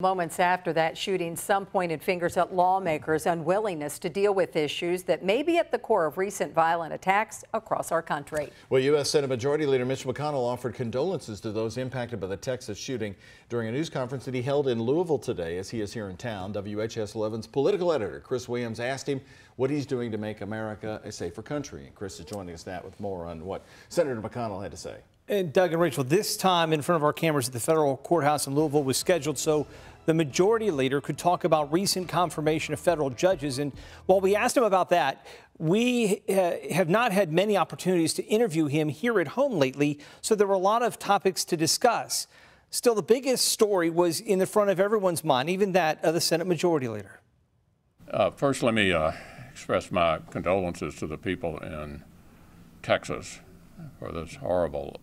Moments after that shooting, some pointed fingers at lawmakers' unwillingness to deal with issues that may be at the core of recent violent attacks across our country. Well, U.S. Senate Majority Leader Mitch McConnell offered condolences to those impacted by the Texas shooting during a news conference that he held in Louisville today as he is here in town. WHS 11's political editor Chris Williams asked him what he's doing to make America a safer country. And Chris is joining us now with more on what Senator McConnell had to say. And Doug and Rachel, this time in front of our cameras at the federal courthouse in Louisville was scheduled so the majority leader could talk about recent confirmation of federal judges. And while we asked him about that, we have not had many opportunities to interview him here at home lately, so there were a lot of topics to discuss. Still, the biggest story was in the front of everyone's mind, even that of the Senate Majority Leader. First, let me express my condolences to the people in Texas for this horrible,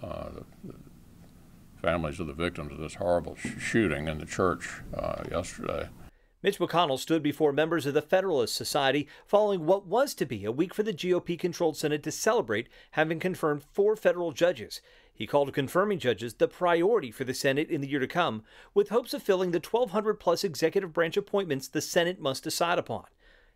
the families of the victims of this horrible shooting in the church yesterday. Mitch McConnell stood before members of the Federalist Society following what was to be a week for the GOP-controlled Senate to celebrate having confirmed 4 federal judges. He called confirming judges the priority for the Senate in the year to come, with hopes of filling the 1,200-plus executive branch appointments the Senate must decide upon.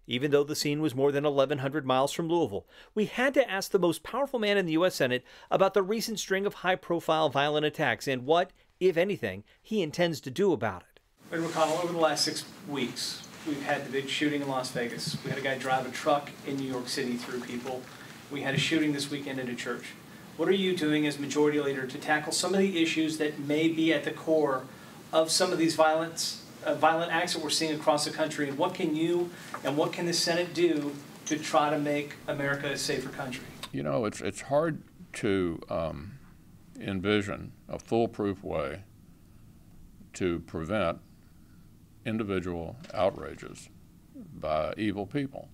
Even though the scene was more than 1,100 miles from Louisville, we had to ask the most powerful man in the U.S. Senate about the recent string of high-profile violent attacks and what, if anything, he intends to do about it. Senator McConnell, over the last 6 weeks, we've had the big shooting in Las Vegas. We had a guy drive a truck in New York City through people. We had a shooting this weekend at a church. What are you doing as Majority Leader to tackle some of the issues that may be at the core of some of these violent acts that we're seeing across the country, and what can you and what can the Senate do to try to make America a safer country? You know, it's hard to envision a foolproof way to prevent individual outrages by evil people.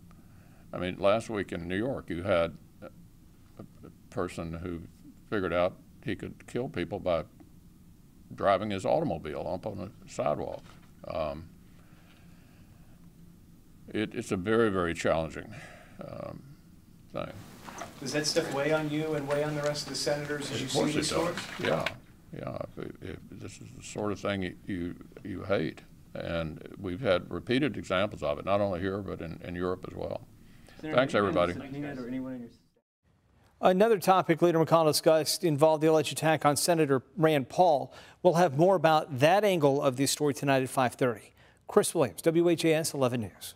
I mean, last week in New York, you had a person who figured out he could kill people by driving his automobile up on a sidewalk. It's a very, very challenging thing. Does that stuff weigh on you and weigh on the rest of the senators as you see these stories? Yeah. This is the sort of thing you hate, and we've had repeated examples of it, not only here but in Europe as well. Thanks, everybody. Another topic Leader McConnell discussed involved the alleged attack on Senator Rand Paul. We'll have more about that angle of this story tonight at 5:30. Chris Williams, WHAS 11 News.